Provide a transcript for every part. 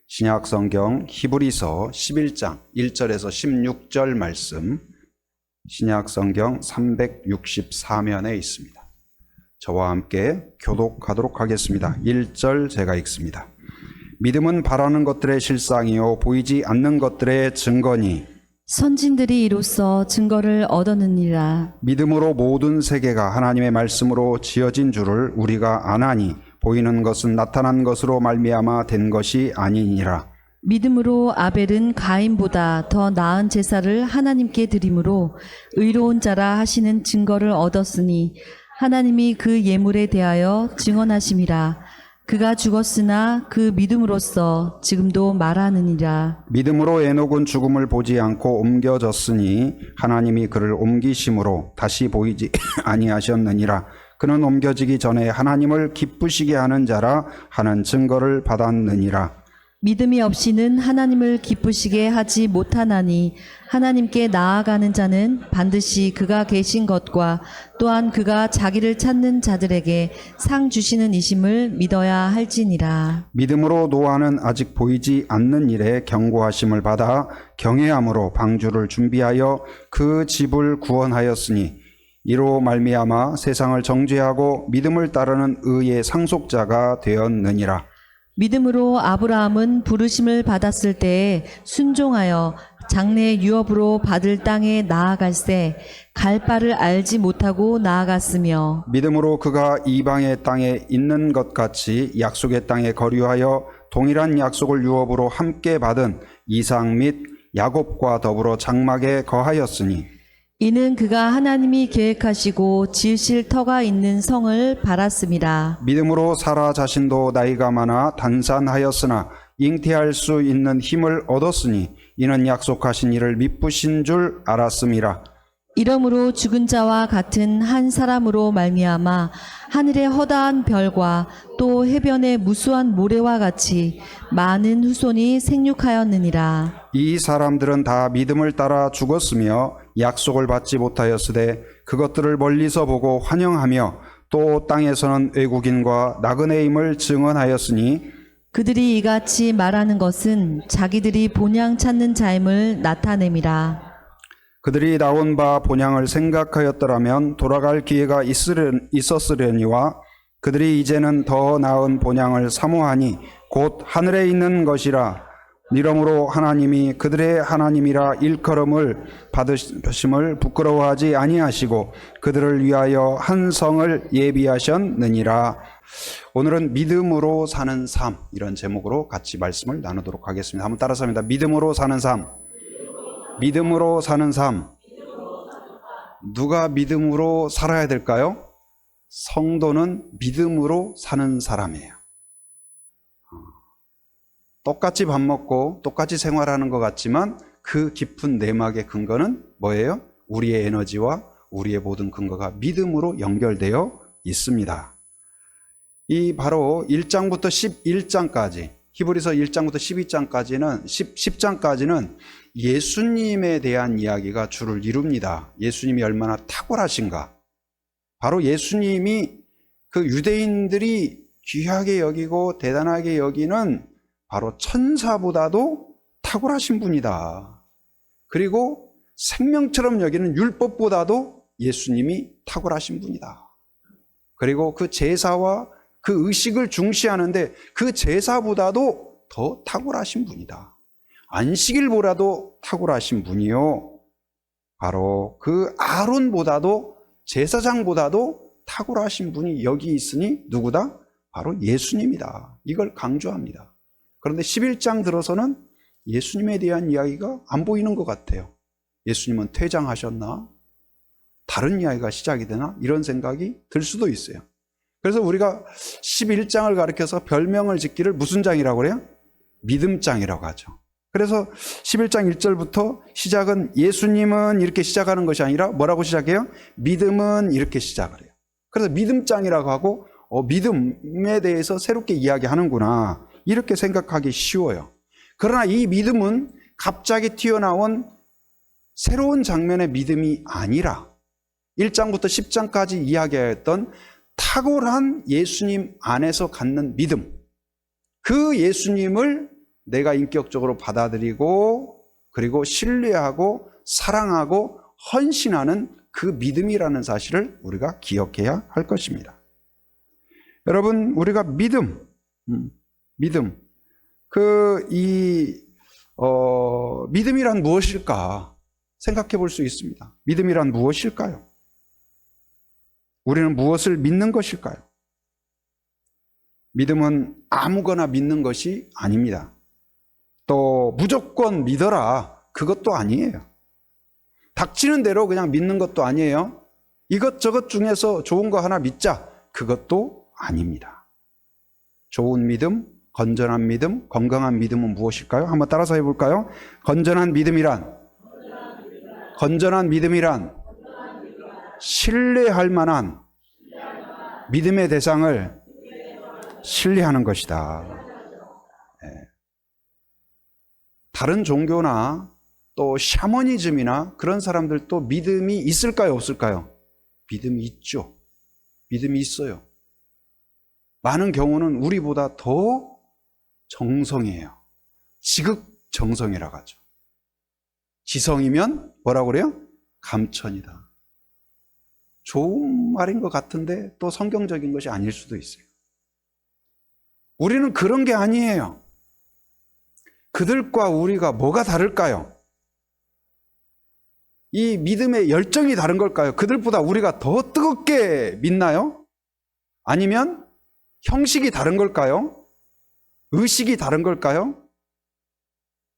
신약 성경 히브리서 11장 1절에서 16절 말씀, 신약 성경 364면에 있습니다. 저와 함께 교독하도록 하겠습니다. 1절 제가 읽습니다. 믿음은 바라는 것들의 실상이요 보이지 않는 것들의 증거니 선진들이 이로써 증거를 얻었느니라. 믿음으로 모든 세계가 하나님의 말씀으로 지어진 줄을 우리가 아나니 보이는 것은 나타난 것으로 말미암아 된 것이 아니니라. 믿음으로 아벨은 가인보다 더 나은 제사를 하나님께 드림으로 의로운 자라 하시는 증거를 얻었으니 하나님이 그 예물에 대하여 증언하심이라. 그가 죽었으나 그 믿음으로써 지금도 말하느니라. 믿음으로 에녹은 죽음을 보지 않고 옮겨졌으니 하나님이 그를 옮기심으로 다시 보이지 아니하셨느니라. 그는 옮겨지기 전에 하나님을 기쁘시게 하는 자라 하는 증거를 받았느니라. 믿음이 없이는 하나님을 기쁘시게 하지 못하나니 하나님께 나아가는 자는 반드시 그가 계신 것과 또한 그가 자기를 찾는 자들에게 상 주시는 이심을 믿어야 할지니라. 믿음으로 노아는 아직 보이지 않는 일에 경고하심을 받아 경외함으로 방주를 준비하여 그 집을 구원하였으니 이로 말미암아 세상을 정죄하고 믿음을 따르는 의의 상속자가 되었느니라. 믿음으로 아브라함은 부르심을 받았을 때에 순종하여 장래 유업으로 받을 땅에 나아갈새 갈 바를 알지 못하고 나아갔으며 믿음으로 그가 이방의 땅에 있는 것 같이 약속의 땅에 거류하여 동일한 약속을 유업으로 함께 받은 이삭 및 야곱과 더불어 장막에 거하였으니 이는 그가 하나님이 계획하시고 지으실 터가 있는 성을 바랐습니다. 믿음으로 사라 자신도 나이가 많아 단산하였으나 잉태할 수 있는 힘을 얻었으니 이는 약속하신 이를 미쁘신 줄 알았음이라. 이러므로 죽은 자와 같은 한 사람으로 말미암아 하늘의 허다한 별과 또 해변의 무수한 모래와 같이 많은 후손이 생육하였느니라. 이 사람들은 다 믿음을 따라 죽었으며 약속을 받지 못하였으되 그것들을 멀리서 보고 환영하며 또 땅에서는 외국인과 나그네임을 증언하였으니 그들이 이같이 말하는 것은 자기들이 본향 찾는 자임을 나타냄이라. 그들이 나온 바 본향을 생각하였더라면 돌아갈 기회가 있었으려니와 그들이 이제는 더 나은 본향을 사모하니 곧 하늘에 있는 것이라. 이러므로 하나님이 그들의 하나님이라 일컬음을 받으심을 부끄러워하지 아니하시고 그들을 위하여 한 성을 예비하셨느니라. 오늘은 믿음으로 사는 삶, 이런 제목으로 같이 말씀을 나누도록 하겠습니다. 한번 따라서 합니다. 믿음으로 사는 삶. 믿음으로 사는 삶. 누가 믿음으로 살아야 될까요? 성도는 믿음으로 사는 사람이에요. 똑같이 밥 먹고 똑같이 생활하는 것 같지만 그 깊은 내막의 근거는 뭐예요? 우리의 에너지와 우리의 모든 근거가 믿음으로 연결되어 있습니다. 이 바로 1장부터 11장까지, 히브리서 1장부터 10장까지는 예수님에 대한 이야기가 주를 이룹니다. 예수님이 얼마나 탁월하신가. 바로 예수님이 그 유대인들이 귀하게 여기고 대단하게 여기는 바로 천사보다도 탁월하신 분이다. 그리고 생명처럼 여기는 율법보다도 예수님이 탁월하신 분이다. 그리고 그 제사와 그 의식을 중시하는데 그 제사보다도 더 탁월하신 분이다. 안식일보다도 탁월하신 분이요. 바로 그 아론보다도 제사장보다도 탁월하신 분이 여기 있으니 누구다? 바로 예수님이다. 이걸 강조합니다. 그런데 11장 들어서는 예수님에 대한 이야기가 안 보이는 것 같아요. 예수님은 퇴장하셨나? 다른 이야기가 시작이 되나? 이런 생각이 들 수도 있어요. 그래서 우리가 11장을 가리켜서 별명을 짓기를 무슨 장이라고 그래요? 믿음장이라고 하죠. 그래서 11장 1절부터 시작은 예수님은 이렇게 시작하는 것이 아니라 뭐라고 시작해요? 믿음은 이렇게 시작을 해요. 그래서 믿음장이라고 하고 믿음에 대해서 새롭게 이야기하는구나 이렇게 생각하기 쉬워요. 그러나 이 믿음은 갑자기 튀어나온 새로운 장면의 믿음이 아니라 1장부터 10장까지 이야기하였던 탁월한 예수님 안에서 갖는 믿음, 그 예수님을 내가 인격적으로 받아들이고 그리고 신뢰하고 사랑하고 헌신하는 그 믿음이라는 사실을 우리가 기억해야 할 것입니다. 여러분, 우리가 믿음, 믿음이란 무엇일까 생각해 볼 수 있습니다. 믿음이란 무엇일까요? 우리는 무엇을 믿는 것일까요? 믿음은 아무거나 믿는 것이 아닙니다. 또 무조건 믿어라, 그것도 아니에요. 닥치는 대로 그냥 믿는 것도 아니에요. 이것저것 중에서 좋은 거 하나 믿자, 그것도 아닙니다. 좋은 믿음, 건전한 믿음, 건강한 믿음은 무엇일까요? 한번 따라서 해볼까요? 건전한 믿음이란 신뢰할 만한 믿음의 대상을 신뢰하는 것이다. 다른 종교나 또 샤머니즘이나 그런 사람들도 믿음이 있을까요, 없을까요? 믿음이 있죠. 믿음이 있어요. 많은 경우는 우리보다 더 정성이에요. 지극정성이라고 하죠. 지성이면 뭐라고 그래요? 감천이다. 좋은 말인 것 같은데 또 성경적인 것이 아닐 수도 있어요. 우리는 그런 게 아니에요. 그들과 우리가 뭐가 다를까요? 이 믿음의 열정이 다른 걸까요? 그들보다 우리가 더 뜨겁게 믿나요? 아니면 형식이 다른 걸까요? 의식이 다른 걸까요?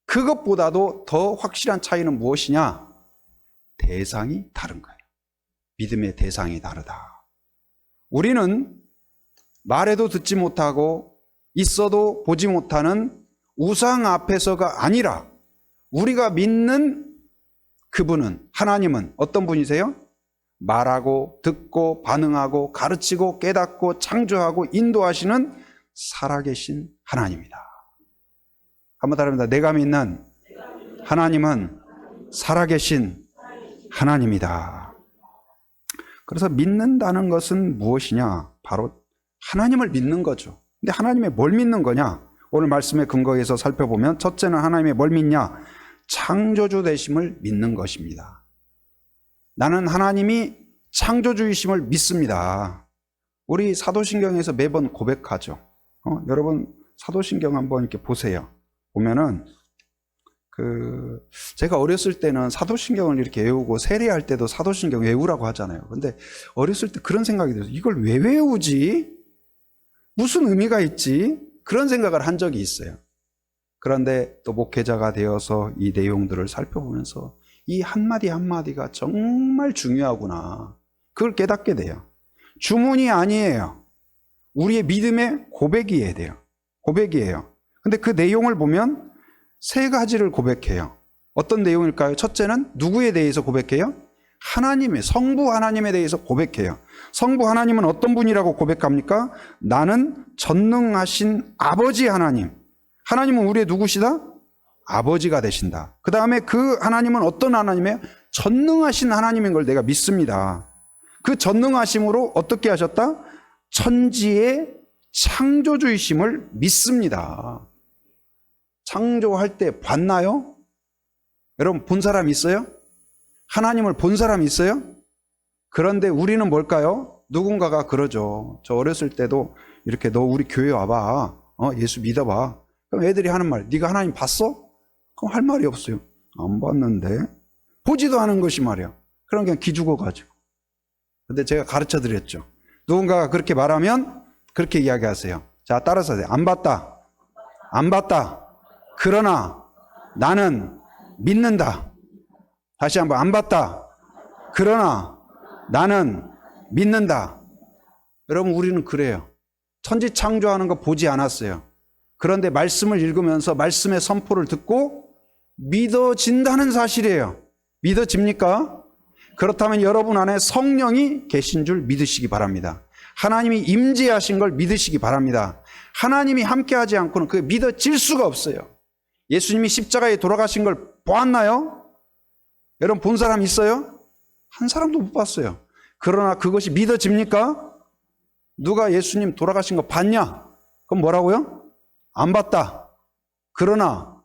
그것보다도 더 확실한 차이는 무엇이냐? 대상이 다른 거예요. 믿음의 대상이 다르다. 우리는 말해도 듣지 못하고 있어도 보지 못하는 우상 앞에서가 아니라 우리가 믿는 그분은, 하나님은 어떤 분이세요? 말하고 듣고 반응하고 가르치고 깨닫고 창조하고 인도하시는 살아계신 하나님이다. 한번 따라합니다. 내가 믿는 하나님은 살아계신 하나님이다. 그래서 믿는다는 것은 무엇이냐? 바로 하나님을 믿는 거죠. 근데 하나님의 뭘 믿는 거냐? 오늘 말씀의 근거에서 살펴보면 첫째는 하나님의 뭘 믿냐? 창조주 되심을 믿는 것입니다. 나는 하나님이 창조주이심을 믿습니다. 우리 사도신경에서 매번 고백하죠. 여러분 사도신경 한번 이렇게 보세요. 보면은 제가 어렸을 때는 사도신경을 이렇게 외우고 세례할 때도 사도신경 외우라고 하잖아요. 근데 어렸을 때 그런 생각이 들어서 이걸 왜 외우지? 무슨 의미가 있지? 그런 생각을 한 적이 있어요. 그런데 또 목회자가 되어서 이 내용들을 살펴보면서 이 한마디 한마디가 정말 중요하구나. 그걸 깨닫게 돼요. 주문이 아니에요. 우리의 믿음의 고백이어야 돼요. 고백이에요. 근데 그 내용을 보면 세 가지를 고백해요. 어떤 내용일까요? 첫째는 누구에 대해서 고백해요? 하나님의, 성부 하나님에 대해서 고백해요. 성부 하나님은 어떤 분이라고 고백합니까? 나는 전능하신 아버지 하나님. 하나님은 우리의 누구시다? 아버지가 되신다. 그 다음에 그 하나님은 어떤 하나님이에요? 전능하신 하나님인 걸 내가 믿습니다. 그 전능하심으로 어떻게 하셨다? 천지의 창조주이심을 믿습니다. 창조할 때 봤나요? 여러분 본 사람 있어요? 하나님을 본 사람 있어요? 그런데 우리는 뭘까요? 누군가가 그러죠. 저 어렸을 때도 이렇게 너 우리 교회 와봐. 예수 믿어봐. 그럼 애들이 하는 말, 네가 하나님 봤어? 그럼 할 말이 없어요. 안 봤는데. 보지도 않은 것이 말이야. 그럼 그냥 기죽어가지고. 근데 제가 가르쳐 드렸죠. 누군가가 그렇게 말하면 그렇게 이야기하세요. 자, 따라서 하세요. 안 봤다. 안 봤다. 그러나 나는 믿는다. 다시 한번 안 봤다. 그러나 나는 믿는다. 여러분 우리는 그래요. 천지 창조하는 거 보지 않았어요. 그런데 말씀을 읽으면서 말씀의 선포를 듣고 믿어진다는 사실이에요. 믿어집니까? 그렇다면 여러분 안에 성령이 계신 줄 믿으시기 바랍니다. 하나님이 임재하신 걸 믿으시기 바랍니다. 하나님이 함께하지 않고는 그게 믿어질 수가 없어요. 예수님이 십자가에 돌아가신 걸 보았나요? 여러분 본 사람 있어요? 한 사람도 못 봤어요. 그러나 그것이 믿어집니까? 누가 예수님 돌아가신 거 봤냐? 그럼 뭐라고요? 안 봤다. 그러나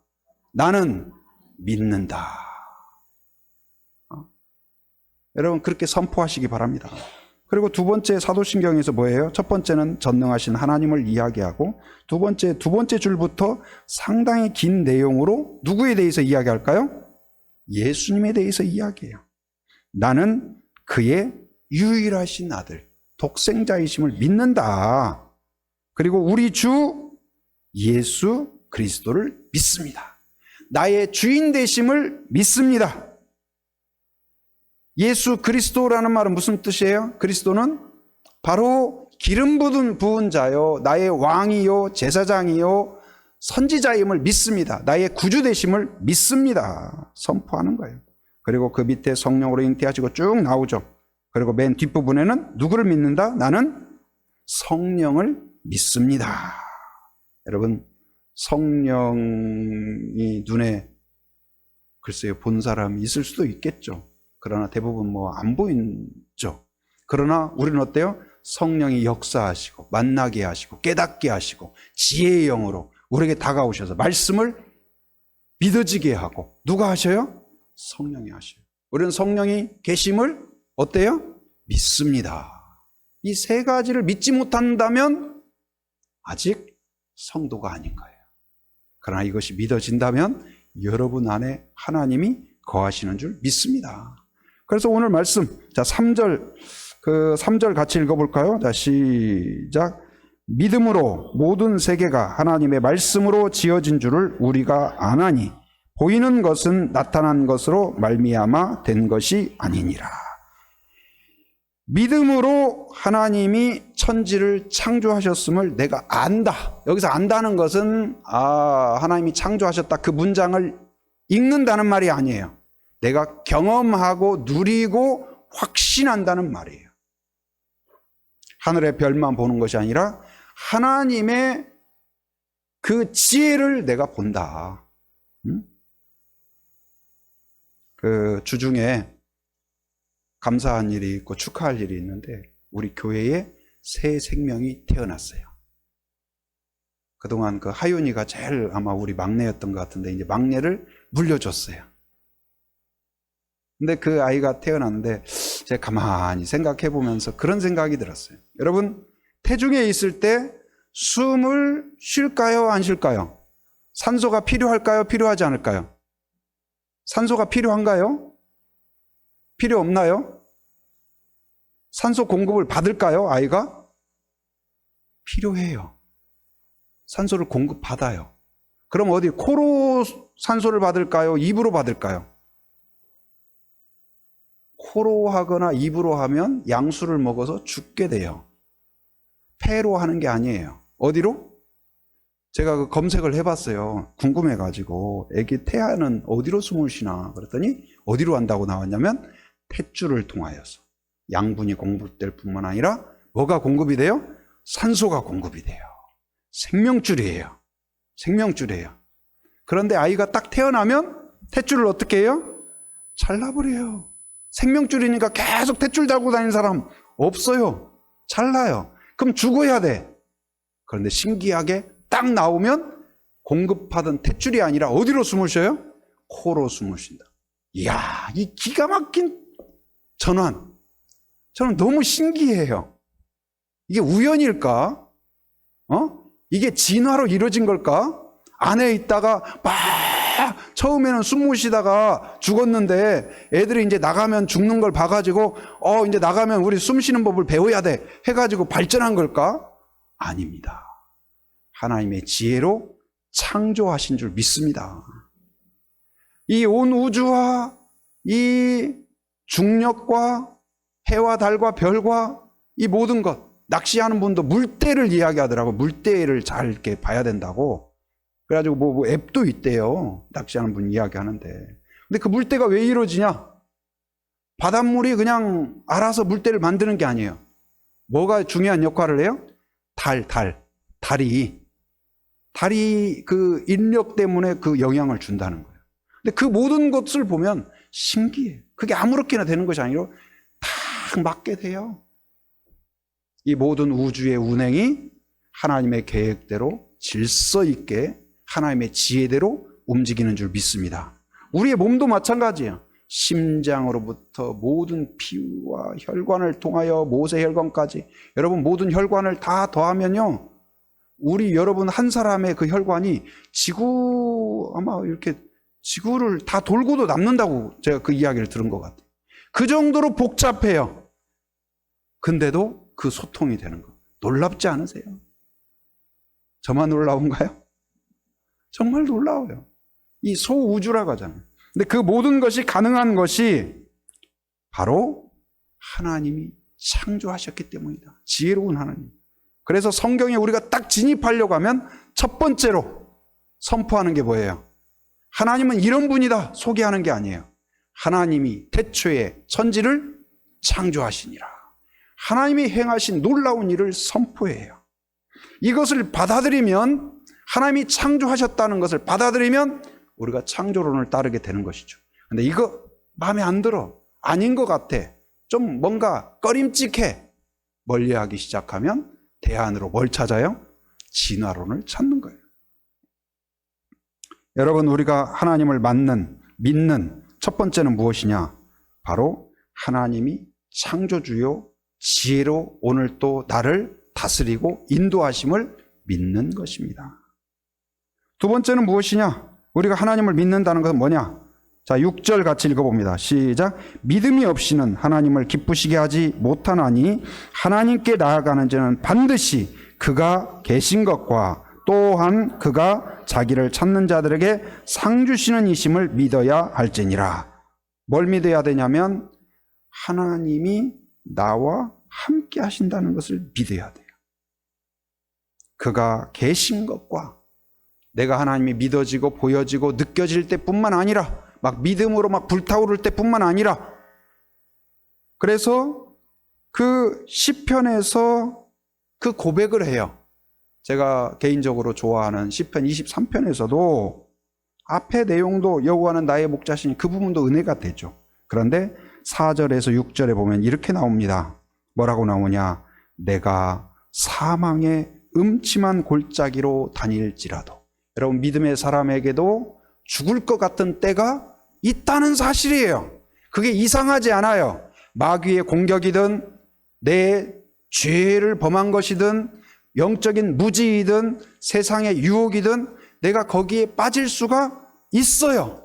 나는 믿는다. 여러분 그렇게 선포하시기 바랍니다. 그리고 두 번째 사도신경에서 뭐예요? 첫 번째는 전능하신 하나님을 이야기하고 두 번째 줄부터 상당히 긴 내용으로 누구에 대해서 이야기할까요? 예수님에 대해서 이야기해요. 나는 그의 유일하신 아들, 독생자이심을 믿는다. 그리고 우리 주 예수 그리스도를 믿습니다. 나의 주인 되심을 믿습니다. 예수 그리스도라는 말은 무슨 뜻이에요? 그리스도는 바로 기름 부은 자요, 나의 왕이요, 제사장이요, 선지자임을 믿습니다. 나의 구주 되심을 믿습니다. 선포하는 거예요. 그리고 그 밑에 성령으로 잉태하시고 쭉 나오죠. 그리고 맨 뒷부분에는 누구를 믿는다? 나는 성령을 믿습니다. 여러분 성령이 눈에 글쎄요 본 사람이 있을 수도 있겠죠. 그러나 대부분 안 보이죠. 그러나 우리는 어때요? 성령이 역사하시고 만나게 하시고 깨닫게 하시고 지혜의 영으로 우리에게 다가오셔서 말씀을 믿어지게 하고 누가 하셔요? 성령이 하셔요. 우리는 성령이 계심을 어때요? 믿습니다. 이 세 가지를 믿지 못한다면 아직 성도가 아닌 거예요. 그러나 이것이 믿어진다면 여러분 안에 하나님이 거하시는 줄 믿습니다. 그래서 오늘 말씀, 자, 3절 같이 읽어볼까요? 자, 시작. 믿음으로 모든 세계가 하나님의 말씀으로 지어진 줄을 우리가 아나니 보이는 것은 나타난 것으로 말미암아 된 것이 아니니라. 믿음으로 하나님이 천지를 창조하셨음을 내가 안다. 여기서 안다는 것은 하나님이 창조하셨다 그 문장을 읽는다는 말이 아니에요. 내가 경험하고 누리고 확신한다는 말이에요. 하늘의 별만 보는 것이 아니라 하나님의 그 지혜를 내가 본다. 그 주중에 감사한 일이 있고 축하할 일이 있는데 우리 교회에 새 생명이 태어났어요. 그동안 그 하윤이가 제일 아마 우리 막내였던 것 같은데 이제 막내를 물려줬어요. 근데 그 아이가 태어났는데 제가 가만히 생각해 보면서 그런 생각이 들었어요. 여러분 태중에 있을 때 숨을 쉴까요? 안 쉴까요? 산소가 필요할까요? 필요하지 않을까요? 산소가 필요한가요? 필요 없나요? 산소 공급을 받을까요? 아이가? 필요해요. 산소를 공급받아요. 그럼 어디 코로 산소를 받을까요? 입으로 받을까요? 코로 하거나 입으로 하면 양수를 먹어서 죽게 돼요. 폐로 하는 게 아니에요. 어디로? 제가 그 검색을 해봤어요. 궁금해가지고 애기 태아는 어디로 숨을 쉬나 그랬더니 어디로 한다고 나왔냐면 탯줄을 통하여서 양분이 공급될 뿐만 아니라 뭐가 공급이 돼요? 산소가 공급이 돼요. 생명줄이에요. 생명줄이에요. 그런데 아이가 딱 태어나면 탯줄을 어떻게 해요? 잘라버려요. 생명줄이니까 계속 탯줄 달고 다니는 사람 없어요. 잘라요. 그럼 죽어야 돼. 그런데 신기하게 딱 나오면 공급하던 탯줄이 아니라 어디로 숨을 쉬어요? 코로 숨을 쉰다. 이야, 이 기가 막힌 전환. 저는 너무 신기해요. 이게 우연일까? 이게 진화로 이루어진 걸까? 안에 있다가 막 처음에는 숨 못 쉬다가 죽었는데 애들이 이제 나가면 죽는 걸 봐가지고 이제 나가면 우리 숨 쉬는 법을 배워야 돼 해가지고 발전한 걸까? 아닙니다. 하나님의 지혜로 창조하신 줄 믿습니다. 이 온 우주와 이 중력과 해와 달과 별과 이 모든 것, 낚시하는 분도 물때를 이야기하더라고. 물때를 잘 이렇게 봐야 된다고. 그래가지고 뭐 앱도 있대요. 낚시하는 분 이야기하는데. 근데 그 물때가 왜 이루어지냐? 바닷물이 그냥 알아서 물때를 만드는 게 아니에요. 뭐가 중요한 역할을 해요? 달이 그 인력 때문에 그 영향을 준다는 거예요. 근데 그 모든 것을 보면 신기해요. 그게 아무렇게나 되는 것이 아니라 딱 맞게 돼요. 이 모든 우주의 운행이 하나님의 계획대로 질서 있게 하나님의 지혜대로 움직이는 줄 믿습니다. 우리의 몸도 마찬가지예요. 심장으로부터 모든 피와 혈관을 통하여 모세혈관까지, 여러분 모든 혈관을 다 더하면요, 우리 여러분 한 사람의 그 혈관이 아마 이렇게 지구를 다 돌고도 남는다고 제가 그 이야기를 들은 것 같아요. 그 정도로 복잡해요. 근데도 그 소통이 되는 거 놀랍지 않으세요? 저만 놀라운가요? 정말 놀라워요. 이 소우주라고 하잖아요. 근데 그 모든 것이 가능한 것이 바로 하나님이 창조하셨기 때문이다. 지혜로운 하나님. 그래서 성경에 우리가 딱 진입하려고 하면 첫 번째로 선포하는 게 뭐예요? 하나님은 이런 분이다 소개하는 게 아니에요. 하나님이 태초에 천지를 창조하시니라. 하나님이 행하신 놀라운 일을 선포해요. 이것을 받아들이면, 하나님이 창조하셨다는 것을 받아들이면 우리가 창조론을 따르게 되는 것이죠. 근데 이거 마음에 안 들어, 아닌 것 같아, 좀 뭔가 꺼림칙해, 멀리하기 시작하면 대안으로 뭘 찾아요? 진화론을 찾는 거예요. 여러분, 우리가 하나님을 믿는 첫 번째는 무엇이냐? 바로 하나님이 창조주요 지혜로 오늘 또 나를 다스리고 인도하심을 믿는 것입니다. 두 번째는 무엇이냐? 우리가 하나님을 믿는다는 것은 뭐냐? 자, 6절 같이 읽어봅니다. 시작. 믿음이 없이는 하나님을 기쁘시게 하지 못하나니 하나님께 나아가는 자는 반드시 그가 계신 것과 또한 그가 자기를 찾는 자들에게 상 주시는 이심을 믿어야 할지니라. 뭘 믿어야 되냐면 하나님이 나와 함께 하신다는 것을 믿어야 돼요. 그가 계신 것과 내가 하나님이 믿어지고 보여지고 느껴질 때뿐만 아니라, 막 믿음으로 막 불타오를 때뿐만 아니라, 그래서 그 시편에서 그 고백을 해요. 제가 개인적으로 좋아하는 시편 23편에서도 앞에 내용도 여호와는 나의 목자시니 그 부분도 은혜가 되죠. 그런데 4절에서 6절에 보면 이렇게 나옵니다. 뭐라고 나오냐? 내가 사망의 음침한 골짜기로 다닐지라도. 여러분, 믿음의 사람에게도 죽을 것 같은 때가 있다는 사실이에요. 그게 이상하지 않아요. 마귀의 공격이든 내 죄를 범한 것이든 영적인 무지이든 세상의 유혹이든 내가 거기에 빠질 수가 있어요.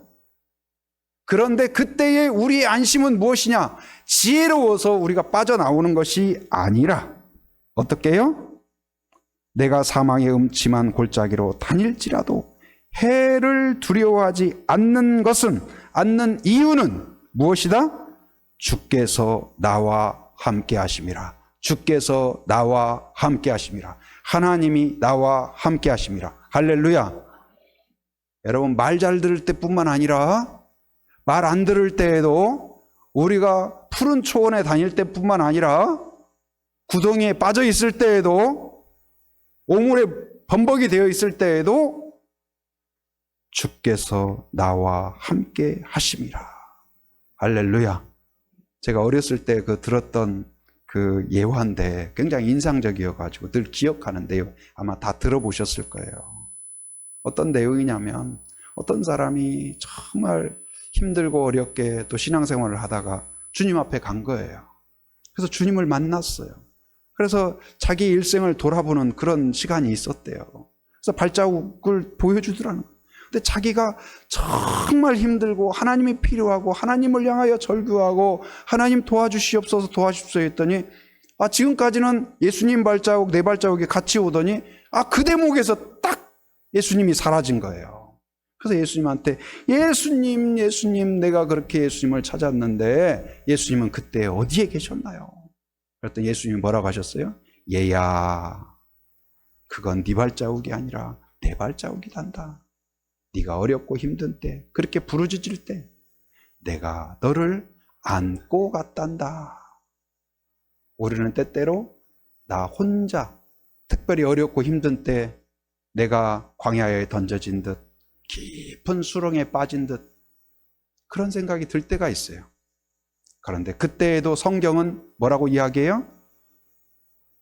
그런데 그때의 우리의 안심은 무엇이냐? 지혜로워서 우리가 빠져나오는 것이 아니라 어떻게 해요? 내가 사망의 음침한 골짜기로 다닐지라도 해를 두려워하지 않는 이유는 무엇이다? 주께서 나와 함께 하심이라. 주께서 나와 함께 하심이라. 하나님이 나와 함께 하심이라. 할렐루야. 여러분, 말 잘 들을 때뿐만 아니라 말 안 들을 때에도, 우리가 푸른 초원에 다닐 때뿐만 아니라 구덩이에 빠져 있을 때에도, 오물에 범벅이 되어 있을 때에도 주께서 나와 함께 하심이라. 할렐루야. 제가 어렸을 때 들었던 그 예화인데 굉장히 인상적이어가지고 늘 기억하는데요. 아마 다 들어보셨을 거예요. 어떤 내용이냐면, 어떤 사람이 정말 힘들고 어렵게 또 신앙생활을 하다가 주님 앞에 간 거예요. 그래서 주님을 만났어요. 그래서 자기 일생을 돌아보는 그런 시간이 있었대요. 그래서 발자국을 보여주더라는 거예요. 근데 자기가 정말 힘들고 하나님이 필요하고 하나님을 향하여 절규하고 하나님 도와주시옵소서 도와주십시오 했더니, 지금까지는 예수님 발자국 내 발자국이 같이 오더니 그 대목에서 딱 예수님이 사라진 거예요. 그래서 예수님한테 예수님 내가 그렇게 예수님을 찾았는데 예수님은 그때 어디에 계셨나요? 그랬더니 예수님이 뭐라고 하셨어요? 얘야, 그건 네 발자국이 아니라 내 발자국이단다. 네가 어렵고 힘든 때, 그렇게 부르짖을 때 내가 너를 안고 갔단다. 우리는 때때로 나 혼자 특별히 어렵고 힘든 때 내가 광야에 던져진 듯 깊은 수렁에 빠진 듯 그런 생각이 들 때가 있어요. 그런데 그때에도 성경은 뭐라고 이야기해요?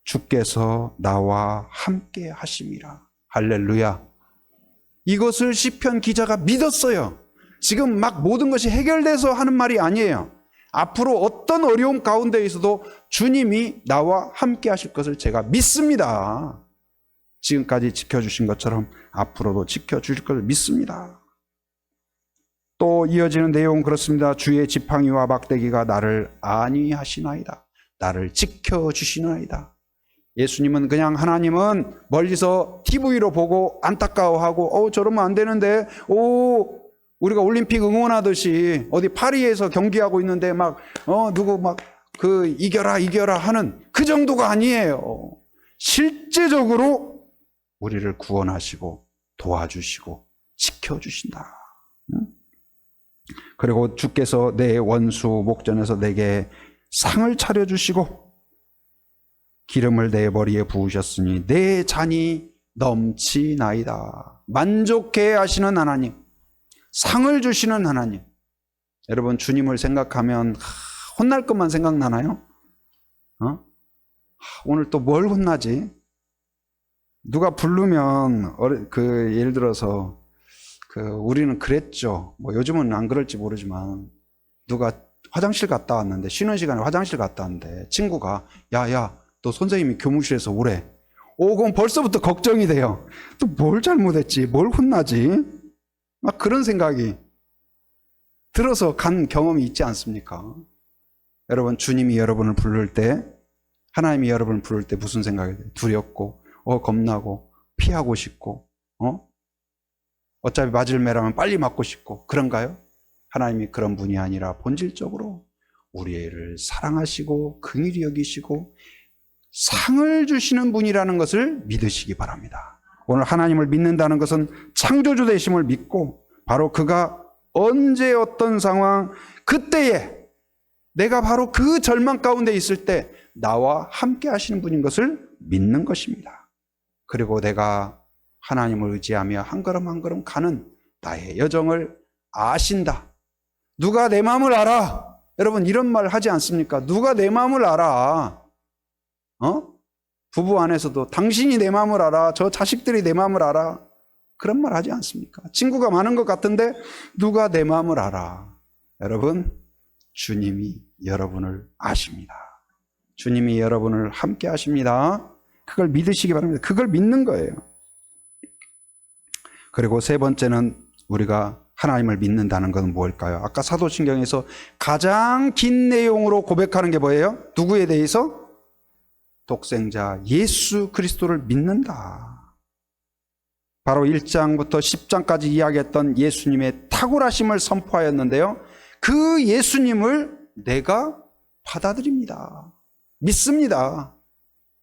주께서 나와 함께 하심이라. 할렐루야. 이것을 시편 기자가 믿었어요. 지금 막 모든 것이 해결돼서 하는 말이 아니에요. 앞으로 어떤 어려움 가운데 있어도 주님이 나와 함께 하실 것을 제가 믿습니다. 지금까지 지켜주신 것처럼 앞으로도 지켜주실 것을 믿습니다. 또 이어지는 내용은 그렇습니다. 주의 지팡이와 막대기가 나를 안위하시나이다. 나를 지켜주시나이다. 예수님은 그냥 하나님은 멀리서 TV로 보고 안타까워하고 저러면 안 되는데 우리가 올림픽 응원하듯이 어디 파리에서 경기하고 있는데 막 누구 막 이겨라 하는 그 정도가 아니에요. 실제적으로 우리를 구원하시고 도와주시고 지켜주신다. 그리고 주께서 내 원수 목전에서 내게 상을 차려주시고 기름을 내 머리에 부으셨으니 내 잔이 넘치나이다. 만족해 하시는 하나님, 상을 주시는 하나님. 여러분, 주님을 생각하면 혼날 것만 생각나나요? 오늘 또 뭘 혼나지? 누가 부르면 예를 들어서 우리는 그랬죠. 뭐 요즘은 안 그럴지 모르지만 누가 화장실 갔다 왔는데, 쉬는 시간에 화장실 갔다 왔는데 친구가 야 너 선생님이 교무실에서 오래. 그럼 벌써부터 걱정이 돼요. 또 뭘 잘못했지? 뭘 혼나지? 막 그런 생각이 들어서 간 경험이 있지 않습니까? 여러분, 주님이 여러분을 부를 때, 하나님이 여러분을 부를 때 무슨 생각이 돼요? 두렵고 겁나고 피하고 싶고 어차피 맞을 매라면 빨리 맞고 싶고 그런가요? 하나님이 그런 분이 아니라 본질적으로 우리를 사랑하시고 긍휼히 여기시고 상을 주시는 분이라는 것을 믿으시기 바랍니다. 오늘 하나님을 믿는다는 것은 창조주 되심을 믿고 바로 그가 언제 어떤 상황 그때에 내가 바로 그 절망 가운데 있을 때 나와 함께 하시는 분인 것을 믿는 것입니다. 그리고 내가 하나님을 의지하며 한 걸음 한 걸음 가는 나의 여정을 아신다. 누가 내 마음을 알아? 여러분, 이런 말 하지 않습니까? 누가 내 마음을 알아? 부부 안에서도 당신이 내 마음을 알아. 저 자식들이 내 마음을 알아. 그런 말 하지 않습니까? 친구가 많은 것 같은데 누가 내 마음을 알아? 여러분, 주님이 여러분을 아십니다. 주님이 여러분을 함께 하십니다. 그걸 믿으시기 바랍니다. 그걸 믿는 거예요. 그리고 세 번째는 우리가 하나님을 믿는다는 것은 뭘까요? 아까 사도신경에서 가장 긴 내용으로 고백하는 게 뭐예요? 누구에 대해서? 독생자 예수 그리스도를 믿는다. 바로 1장부터 10장까지 이야기했던 예수님의 탁월하심을 선포하였는데요. 그 예수님을 내가 받아들입니다. 믿습니다.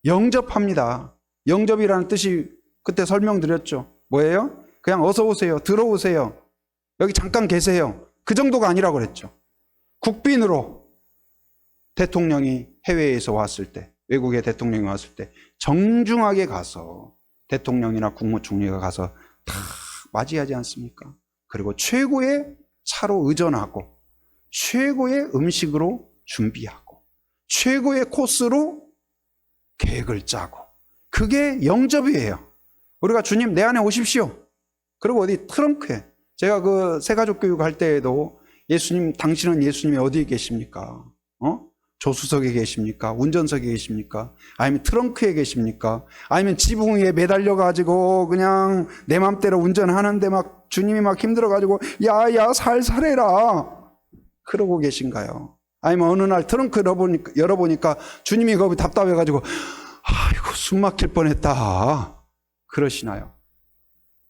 영접합니다. 영접이라는 뜻이 그때 설명드렸죠. 뭐예요? 그냥 어서 오세요. 들어오세요. 여기 잠깐 계세요. 그 정도가 아니라고 그랬죠. 국빈으로 대통령이 해외에서 왔을 때, 외국의 대통령이 왔을 때 정중하게 가서 대통령이나 국무총리가 가서 다 맞이하지 않습니까? 그리고 최고의 차로 의전하고 최고의 음식으로 준비하고 최고의 코스로 계획을 짜고, 그게 영접이에요. 우리가 주님 내 안에 오십시오. 그리고 어디 트렁크에, 제가 그 새가족 교육 할 때에도 예수님, 당신은 예수님이 어디에 계십니까? 조수석에 계십니까? 운전석에 계십니까? 아니면 트렁크에 계십니까? 아니면 지붕 위에 매달려가지고 그냥 내 맘대로 운전하는데 막 주님이 막 힘들어가지고 야야 살살해라 그러고 계신가요? 아니면 어느 날 트렁크 열어보니까 주님이 거기 답답해가지고 아이고 숨 막힐 뻔했다 그러시나요?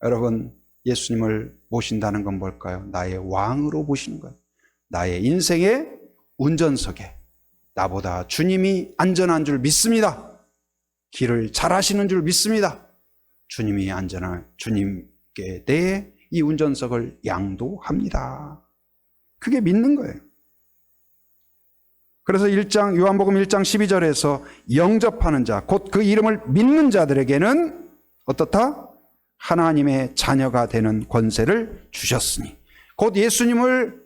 여러분, 예수님을 모신다는 건 뭘까요? 나의 왕으로 모시는 거예요. 나의 인생의 운전석에 나보다 주님이 안전한 줄 믿습니다. 길을 잘 하시는 줄 믿습니다. 주님이 안전한, 주님께 내 이 운전석을 양도합니다. 그게 믿는 거예요. 그래서 요한복음 1장 12절에서 영접하는 자, 곧 그 이름을 믿는 자들에게는 어떻다? 하나님의 자녀가 되는 권세를 주셨으니, 곧 예수님을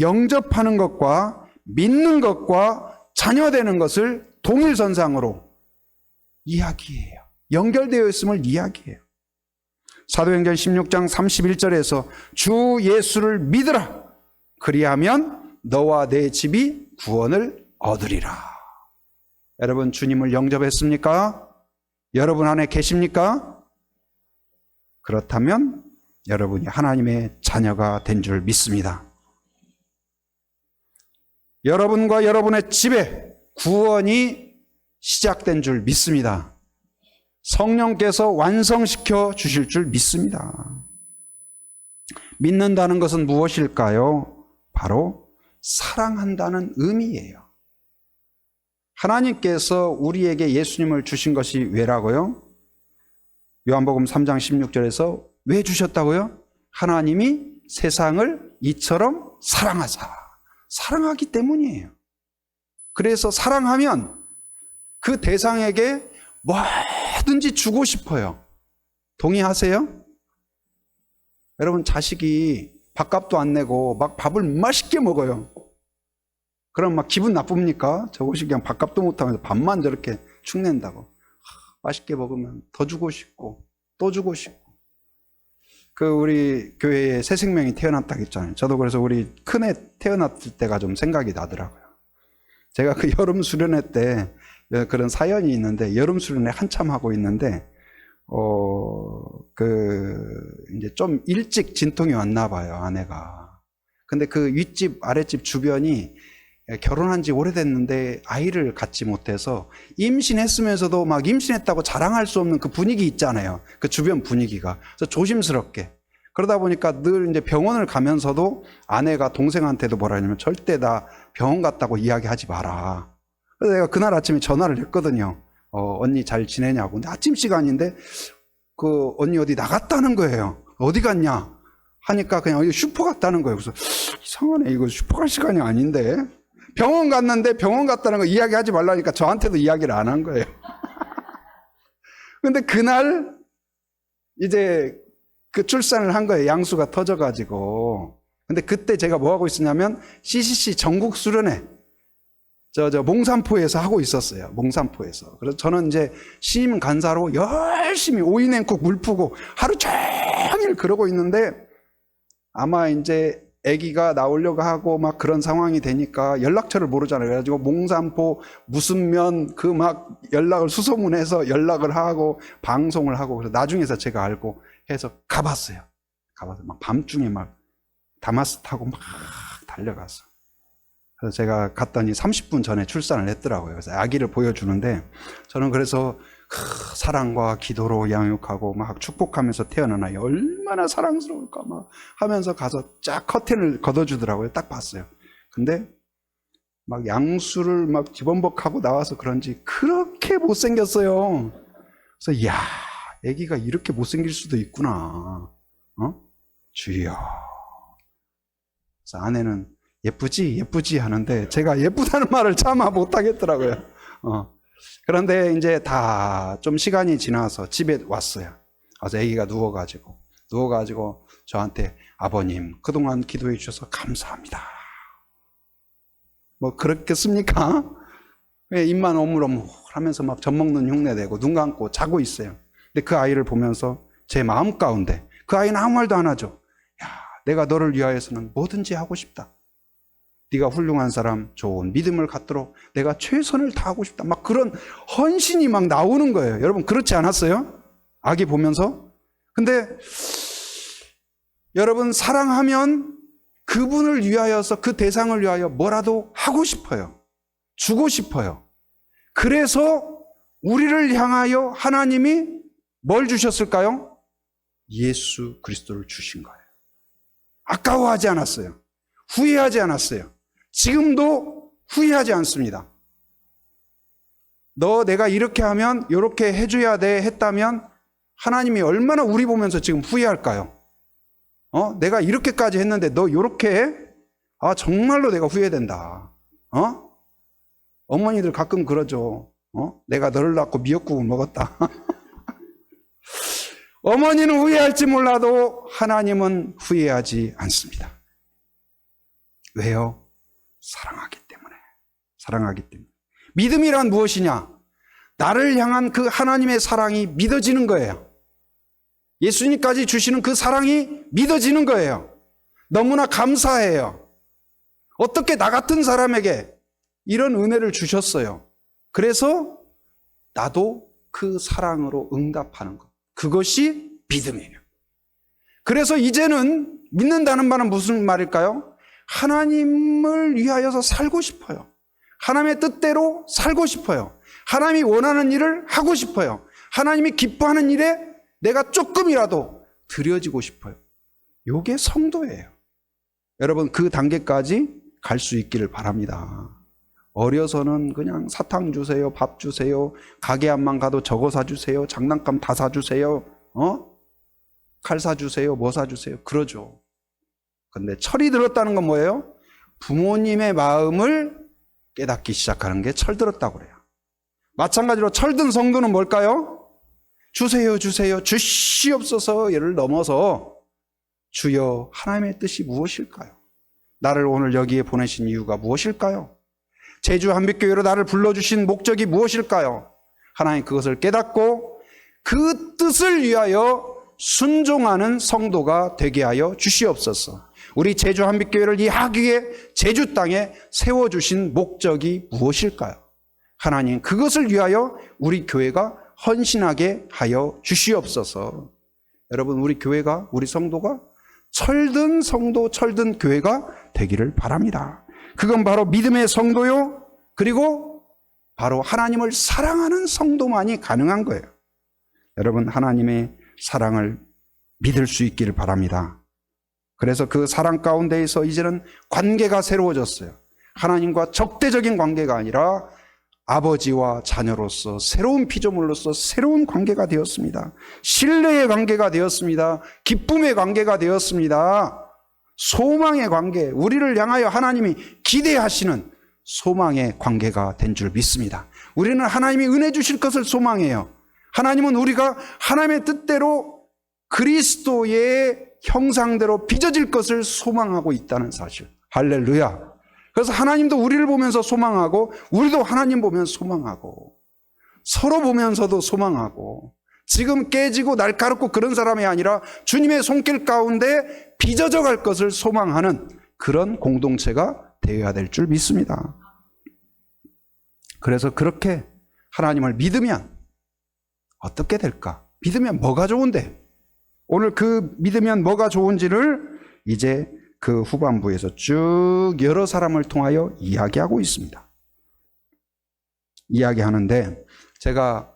영접하는 것과 믿는 것과 자녀되는 것을 동일선상으로 이야기해요. 연결되어 있음을 이야기해요. 사도행전 16장 31절에서 주 예수를 믿으라. 그리하면 너와 내 집이 구원을 얻으리라. 여러분 주님을 영접했습니까? 여러분 안에 계십니까? 그렇다면 여러분이 하나님의 자녀가 된 줄 믿습니다. 여러분과 여러분의 집에 구원이 시작된 줄 믿습니다. 성령께서 완성시켜 주실 줄 믿습니다. 믿는다는 것은 무엇일까요? 바로 사랑한다는 의미예요. 하나님께서 우리에게 예수님을 주신 것이 왜라고요? 요한복음 3장 16절에서 왜 주셨다고요? 하나님이 세상을 이처럼 사랑하사. 사랑하기 때문이에요. 그래서 사랑하면 그 대상에게 뭐든지 주고 싶어요. 동의하세요? 여러분 자식이 밥값도 안 내고 막 밥을 맛있게 먹어요. 그럼 막 기분 나쁩니까? 저것이 그냥 밥값도 못하면서 밥만 저렇게 축낸다고. 맛있게 먹으면 더 주고 싶고 또 주고 싶고. 우리 교회에 새 생명이 태어났다고 했잖아요. 저도 그래서 우리 큰애 태어났을 때가 좀 생각이 나더라고요. 제가 그 여름 수련회 때 그런 사연이 있는데, 여름 수련회 한참 하고 있는데 이제 좀 일찍 진통이 왔나 봐요, 아내가. 근데 그 윗집 아랫집 주변이 결혼한 지 오래됐는데 아이를 갖지 못해서 임신했으면서도 막 임신했다고 자랑할 수 없는 그 분위기 있잖아요. 그 주변 분위기가. 그래서 조심스럽게. 그러다 보니까 늘 이제 병원을 가면서도 아내가 동생한테도 뭐라 하냐면 절대 나 병원 갔다고 이야기하지 마라. 그래서 내가 그날 아침에 전화를 했거든요. 언니 잘 지내냐고. 근데 아침 시간인데 그 언니 어디 나갔다는 거예요. 어디 갔냐 하니까 그냥 슈퍼 갔다는 거예요. 그래서 이상하네, 이거 슈퍼 갈 시간이 아닌데. 병원 갔는데 병원 갔다는 거 이야기하지 말라니까 저한테도 이야기를 안 한 거예요. 근데 그날 이제 그 출산을 한 거예요. 양수가 터져가지고. 근데 그때 제가 뭐 하고 있었냐면 CCC 전국 수련회 저 몽산포에서 하고 있었어요. 몽산포에서. 그래서 저는 이제 신임 간사로 열심히 오이냉국 물 푸고 하루 종일 그러고 있는데, 아마 이제 아기가 나오려고 하고 막 그런 상황이 되니까 연락처를 모르잖아요. 그래가지고 몽산포 무슨 면 그 막 연락을 수소문해서 연락을 하고 방송을 하고, 그래서 나중에서 제가 알고 해서 가봤어요. 가봐서 막 밤중에 막 다마스 타고 막 달려가서. 그래서 제가 갔더니 30분 전에 출산을 했더라고요. 그래서 아기를 보여주는데, 저는 그래서 사랑과 기도로 양육하고 막 축복하면서 태어난 아이 얼마나 사랑스러울까 막 하면서 가서 쫙 커튼을 걷어주더라고요. 딱 봤어요. 근데 막 양수를 막 집원복하고 나와서 그런지 그렇게 못생겼어요. 그래서 이야, 애기가 이렇게 못생길 수도 있구나. 주여. 그래서 아내는 예쁘지 예쁘지 하는데 제가 예쁘다는 말을 차마 못하겠더라고요. 그런데 이제 다 좀 시간이 지나서 집에 왔어요. 와서 아기가 누워가지고 저한테 아버님 그동안 기도해 주셔서 감사합니다. 뭐 그렇겠습니까? 입만 오물오물 하면서 막 젖 먹는 흉내 내고 눈 감고 자고 있어요. 근데 그 아이를 보면서 제 마음 가운데, 그 아이는 아무 말도 안 하죠. 야, 내가 너를 위하여서는 뭐든지 하고 싶다. 네가 훌륭한 사람, 좋은 믿음을 갖도록 내가 최선을 다하고 싶다. 막 그런 헌신이 막 나오는 거예요. 여러분 그렇지 않았어요? 아기 보면서. 근데 여러분 사랑하면 그분을 위하여서, 그 대상을 위하여 뭐라도 하고 싶어요. 주고 싶어요. 그래서 우리를 향하여 하나님이 뭘 주셨을까요? 예수 그리스도를 주신 거예요. 아까워하지 않았어요. 후회하지 않았어요. 지금도 후회하지 않습니다. 내가 이렇게 하면 이렇게 해줘야 돼 했다면 하나님이 얼마나 우리 보면서 지금 후회할까요? 내가 이렇게까지 했는데 너 이렇게 해? 아, 정말로 내가 후회된다. 어머니들 가끔 그러죠. 내가 너를 낳고 미역국을 먹었다. 어머니는 후회할지 몰라도 하나님은 후회하지 않습니다. 왜요? 사랑하기 때문에. 사랑하기 때문에. 믿음이란 무엇이냐? 나를 향한 그 하나님의 사랑이 믿어지는 거예요. 예수님까지 주시는 그 사랑이 믿어지는 거예요. 너무나 감사해요. 어떻게 나 같은 사람에게 이런 은혜를 주셨어요. 그래서 나도 그 사랑으로 응답하는 것. 그것이 믿음이에요. 그래서 이제는 믿는다는 말은 무슨 말일까요? 하나님을 위하여서 살고 싶어요. 하나님의 뜻대로 살고 싶어요. 하나님이 원하는 일을 하고 싶어요. 하나님이 기뻐하는 일에 내가 조금이라도 드려지고 싶어요. 이게 성도예요. 여러분, 그 단계까지 갈 수 있기를 바랍니다. 어려서는 그냥 사탕 주세요, 밥 주세요, 가게 안만 가도 저거 사주세요, 장난감 다 사주세요, 칼 사주세요, 뭐 사주세요, 그러죠. 근데 철이 들었다는 건 뭐예요? 부모님의 마음을 깨닫기 시작하는 게 철들었다고 그래요. 마찬가지로 철든 성도는 뭘까요? 주세요, 주세요, 주시옵소서를 넘어서 주여 하나님의 뜻이 무엇일까요? 나를 오늘 여기에 보내신 이유가 무엇일까요? 제주 한빛교회로 나를 불러주신 목적이 무엇일까요? 하나님 그것을 깨닫고 그 뜻을 위하여 순종하는 성도가 되게 하여 주시옵소서. 우리 제주 한빛교회를 이 하기에 제주 땅에 세워주신 목적이 무엇일까요? 하나님 그것을 위하여 우리 교회가 헌신하게 하여 주시옵소서. 여러분, 우리 교회가, 우리 성도가 철든 성도, 철든 교회가 되기를 바랍니다. 그건 바로 믿음의 성도요, 그리고 바로 하나님을 사랑하는 성도만이 가능한 거예요. 여러분, 하나님의 사랑을 믿을 수 있기를 바랍니다. 그래서 그 사랑 가운데에서 이제는 관계가 새로워졌어요. 하나님과 적대적인 관계가 아니라 아버지와 자녀로서 새로운 피조물로서 새로운 관계가 되었습니다. 신뢰의 관계가 되었습니다. 기쁨의 관계가 되었습니다. 소망의 관계, 우리를 향하여 하나님이 기대하시는 소망의 관계가 된 줄 믿습니다. 우리는 하나님이 은혜 주실 것을 소망해요. 하나님은 우리가 하나님의 뜻대로 그리스도의 형상대로 빚어질 것을 소망하고 있다는 사실. 할렐루야. 그래서 하나님도 우리를 보면서 소망하고 우리도 하나님 보면서 소망하고 서로 보면서도 소망하고 지금 깨지고 날카롭고 그런 사람이 아니라 주님의 손길 가운데 빚어져 갈 것을 소망하는 그런 공동체가 되어야 될 줄 믿습니다. 그래서 그렇게 하나님을 믿으면 어떻게 될까? 믿으면 뭐가 좋은데? 오늘 그 믿으면 뭐가 좋은지를 이제 그 후반부에서 쭉 여러 사람을 통하여 이야기하고 있습니다. 이야기하는데 제가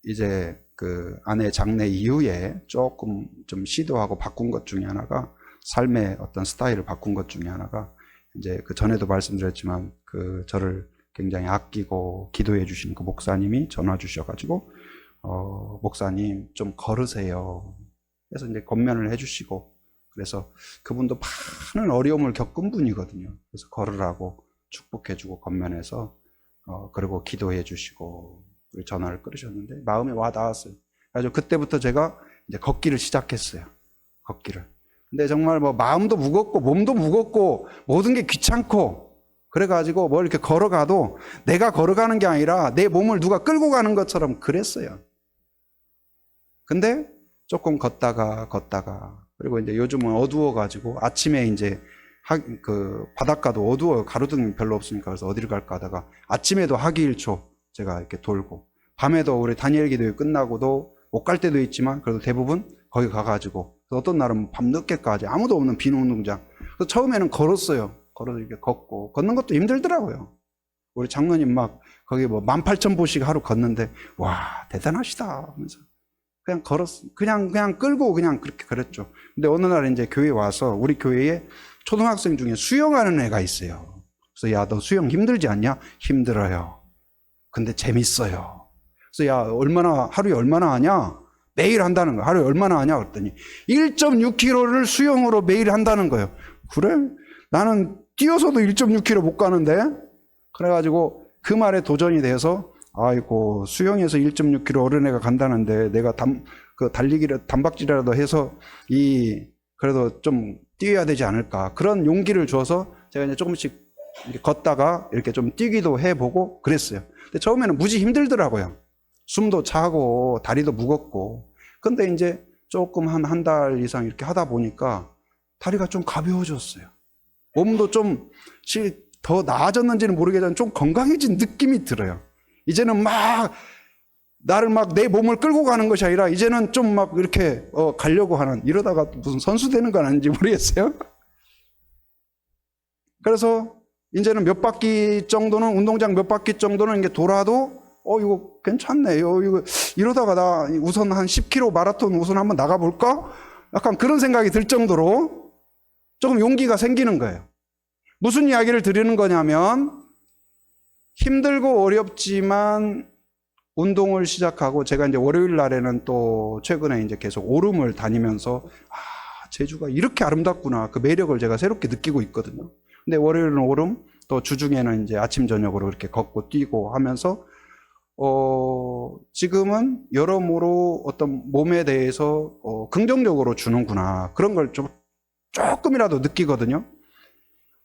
이제 그 아내 장례 이후에 조금 좀 시도하고 바꾼 것 중에 하나가 삶의 어떤 스타일을 바꾼 것 중에 하나가 이제 그 전에도 말씀드렸지만 그 저를 굉장히 아끼고 기도해 주신 그 목사님이 전화 주셔가지고 목사님 좀 걸으세요. 그래서 이제 건면을 해주시고 그래서 그분도 많은 어려움을 겪은 분이거든요. 그래서 걸으라고 축복해주고 건면해서 그리고 기도해 주시고 전화를 끊으셨는데 마음에 와 닿았어요. 그래서 그때부터 제가 이제 걷기를 시작했어요. 걷기를. 근데 정말 뭐 마음도 무겁고 몸도 무겁고 모든 게 귀찮고 그래가지고 뭐 이렇게 걸어가도 내가 걸어가는 게 아니라 내 몸을 누가 끌고 가는 것처럼 그랬어요. 근데 조금 걷다가 그리고 이제 요즘은 어두워가지고 아침에 이제 그 바닷가도 어두워요. 가로등이 별로 없으니까. 그래서 어디를 갈까 하다가 아침에도 하기일초 제가 이렇게 돌고 밤에도 우리 다니엘 기도회 끝나고도 못 갈 때도 있지만 그래도 대부분 거기 가가지고 어떤 날은 밤늦게까지 아무도 없는 빈 운동장. 그래서 처음에는 걸었어요. 걸어서 이렇게 걷고 걷는 것도 힘들더라고요. 우리 장로님 막 거기 뭐 18,000보씩 하루 걷는데 와 대단하시다 하면서 그냥 걸었어. 그냥 끌고 그냥 그렇게 걸었죠. 근데 어느 날 이제 교회 와서 우리 교회에 초등학생 중에 수영하는 애가 있어요. 그래서 야, 너 수영 힘들지 않냐? 힘들어요. 근데 재밌어요. 그래서 야, 하루에 얼마나 하냐? 매일 한다는 거야. 하루에 얼마나 하냐? 그랬더니 1.6km를 수영으로 매일 한다는 거예요. 그래? 나는 뛰어서도 1.6km 못 가는데? 그래가지고 그 말에 도전이 돼서 아이고 수영에서 1.6km 어린애가 간다는데 내가 달리기를 단박질이라도 해서 그래도 좀 뛰어야 되지 않을까 그런 용기를 줘서 제가 이제 조금씩 이렇게 걷다가 이렇게 좀 뛰기도 해보고 그랬어요. 근데 처음에는 무지 힘들더라고요. 숨도 차고 다리도 무겁고 근데 이제 조금 한 달 이상 이렇게 하다 보니까 다리가 좀 가벼워졌어요. 몸도 좀 더 나아졌는지는 모르겠지만 좀 건강해진 느낌이 들어요. 이제는 막 나를 막 내 몸을 끌고 가는 것이 아니라 이제는 좀 막 이렇게 가려고 하는, 이러다가 무슨 선수 되는 건 아닌지 모르겠어요. 그래서 이제는 몇 바퀴 정도는, 운동장 몇 바퀴 정도는 이게 돌아도 이거 괜찮네요. 이거 이러다가 나 우선 한 10km 마라톤 우선 한번 나가볼까? 약간 그런 생각이 들 정도로 조금 용기가 생기는 거예요. 무슨 이야기를 드리는 거냐면, 힘들고 어렵지만 운동을 시작하고, 제가 이제 월요일 날에는 또 최근에 이제 계속 오름을 다니면서 제주가 이렇게 아름답구나, 그 매력을 제가 새롭게 느끼고 있거든요. 근데 월요일은 오름, 또 주중에는 이제 아침 저녁으로 이렇게 걷고 뛰고 하면서 지금은 여러모로 어떤 몸에 대해서 긍정적으로 주는구나, 그런 걸 좀 조금이라도 느끼거든요.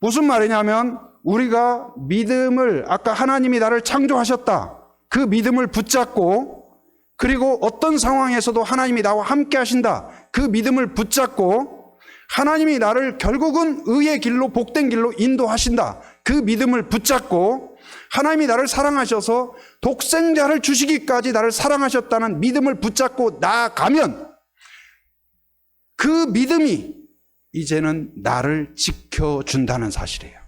무슨 말이냐면, 우리가 믿음을, 아까 하나님이 나를 창조하셨다, 그 믿음을 붙잡고, 그리고 어떤 상황에서도 하나님이 나와 함께 하신다, 그 믿음을 붙잡고, 하나님이 나를 결국은 의의 길로, 복된 길로 인도하신다, 그 믿음을 붙잡고, 하나님이 나를 사랑하셔서 독생자를 주시기까지 나를 사랑하셨다는 믿음을 붙잡고 나아가면, 그 믿음이 이제는 나를 지켜준다는 사실이에요.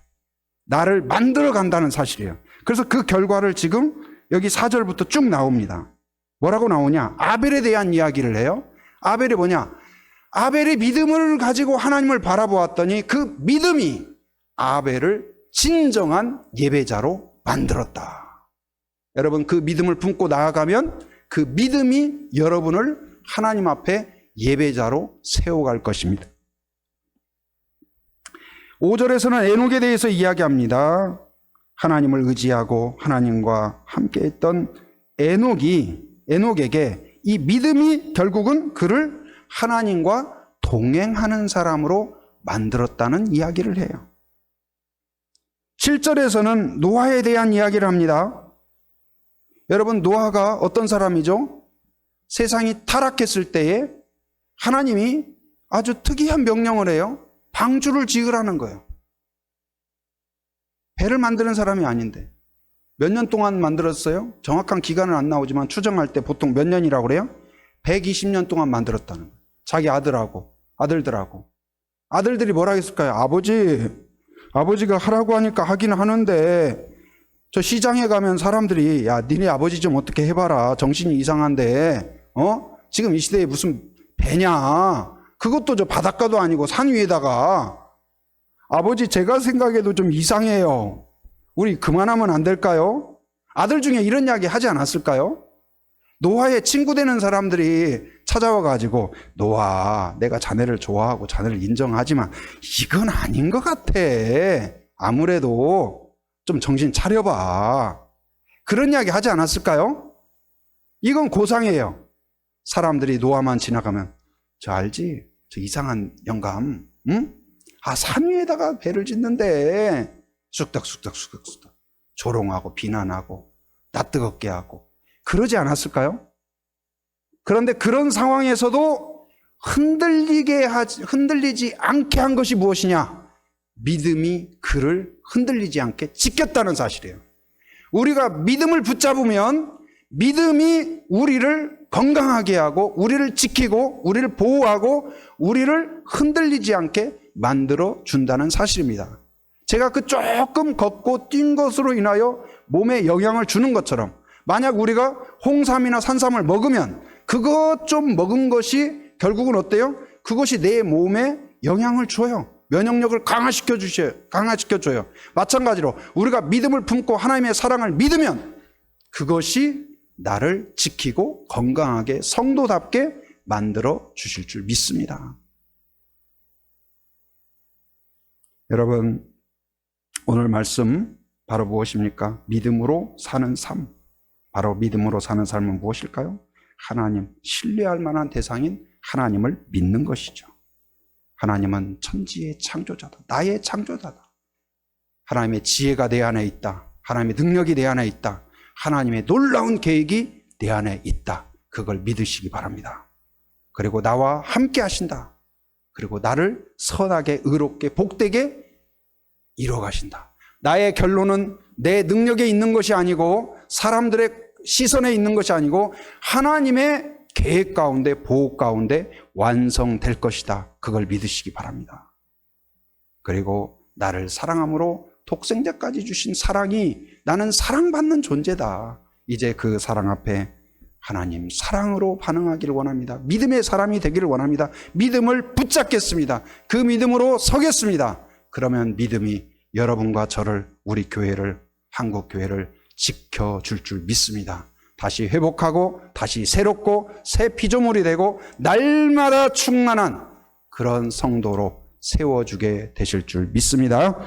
나를 만들어 간다는 사실이에요. 그래서 그 결과를 지금 여기 4절부터 쭉 나옵니다. 뭐라고 나오냐? 아벨에 대한 이야기를 해요. 아벨이 뭐냐? 아벨이 믿음을 가지고 하나님을 바라보았더니 그 믿음이 아벨을 진정한 예배자로 만들었다. 여러분, 그 믿음을 품고 나아가면 그 믿음이 여러분을 하나님 앞에 예배자로 세워갈 것입니다. 5절에서는 에녹에 대해서 이야기합니다. 하나님을 의지하고 하나님과 함께했던 에녹에게 이 믿음이 결국은 그를 하나님과 동행하는 사람으로 만들었다는 이야기를 해요. 7절에서는 노아에 대한 이야기를 합니다. 여러분, 노아가 어떤 사람이죠? 세상이 타락했을 때에 하나님이 아주 특이한 명령을 해요. 방주를 지으라는 거예요. 배를 만드는 사람이 아닌데 몇 년 동안 만들었어요? 정확한 기간은 안 나오지만 추정할 때 보통 몇 년이라고 그래요? 120년 동안 만들었다는 거예요. 자기 아들하고 아들들하고. 아들들이 뭐라 했을까요? 아버지가 하라고 하니까 하긴 하는데, 저 시장에 가면 사람들이 야, 니네 아버지 좀 어떻게 해봐라, 정신이 이상한데 지금 이 시대에 무슨 배냐, 그것도 저 바닷가도 아니고 산 위에다가. 아버지, 제가 생각해도 좀 이상해요. 우리 그만하면 안 될까요? 아들 중에 이런 이야기 하지 않았을까요? 노아의 친구 되는 사람들이 찾아와가지고, 노아, 내가 자네를 좋아하고 자네를 인정하지만 이건 아닌 것 같아. 아무래도 좀 정신 차려봐. 그런 이야기 하지 않았을까요? 이건 고상이에요. 사람들이 노아만 지나가면, 저 알지? 저 이상한 영감, 응? 산 위에다가 배를 짓는데 쑥덕쑥덕 조롱하고 비난하고 낯뜨겁게 하고 그러지 않았을까요? 그런데 그런 상황에서도 흔들리지 않게 한 것이 무엇이냐? 믿음이 그를 흔들리지 않게 지켰다는 사실이에요. 우리가 믿음을 붙잡으면 믿음이 우리를 건강하게 하고 우리를 지키고 우리를 보호하고 우리를 흔들리지 않게 만들어 준다는 사실입니다. 제가 그 조금 걷고 뛴 것으로 인하여 몸에 영향을 주는 것처럼, 만약 우리가 홍삼이나 산삼을 먹으면 그것 좀 먹은 것이 결국은 어때요? 그것이 내 몸에 영향을 줘요. 면역력을 강화시켜줘요. 마찬가지로 우리가 믿음을 품고 하나님의 사랑을 믿으면 그것이 나를 지키고 건강하게 성도답게 만들어 주실 줄 믿습니다. 여러분, 오늘 말씀 바로 무엇입니까? 믿음으로 사는 삶. 바로 믿음으로 사는 삶은 무엇일까요? 하나님, 신뢰할 만한 대상인 하나님을 믿는 것이죠. 하나님은 천지의 창조자다. 나의 창조자다. 하나님의 지혜가 내 안에 있다. 하나님의 능력이 내 안에 있다. 하나님의 놀라운 계획이 내 안에 있다. 그걸 믿으시기 바랍니다. 그리고 나와 함께 하신다. 그리고 나를 선하게 의롭게 복되게 이뤄가신다. 나의 결론은 내 능력에 있는 것이 아니고 사람들의 시선에 있는 것이 아니고 하나님의 계획 가운데 보호 가운데 완성될 것이다. 그걸 믿으시기 바랍니다. 그리고 나를 사랑함으로 독생자까지 주신 사랑이 나는 사랑받는 존재다. 이제 그 사랑 앞에 하나님 사랑으로 반응하기를 원합니다. 믿음의 사람이 되기를 원합니다. 믿음을 붙잡겠습니다. 그 믿음으로 서겠습니다. 그러면 믿음이 여러분과 저를, 우리 교회를, 한국 교회를 지켜줄 줄 믿습니다. 다시 회복하고 다시 새롭고 새 피조물이 되고 날마다 충만한 그런 성도로 세워주게 되실 줄 믿습니다.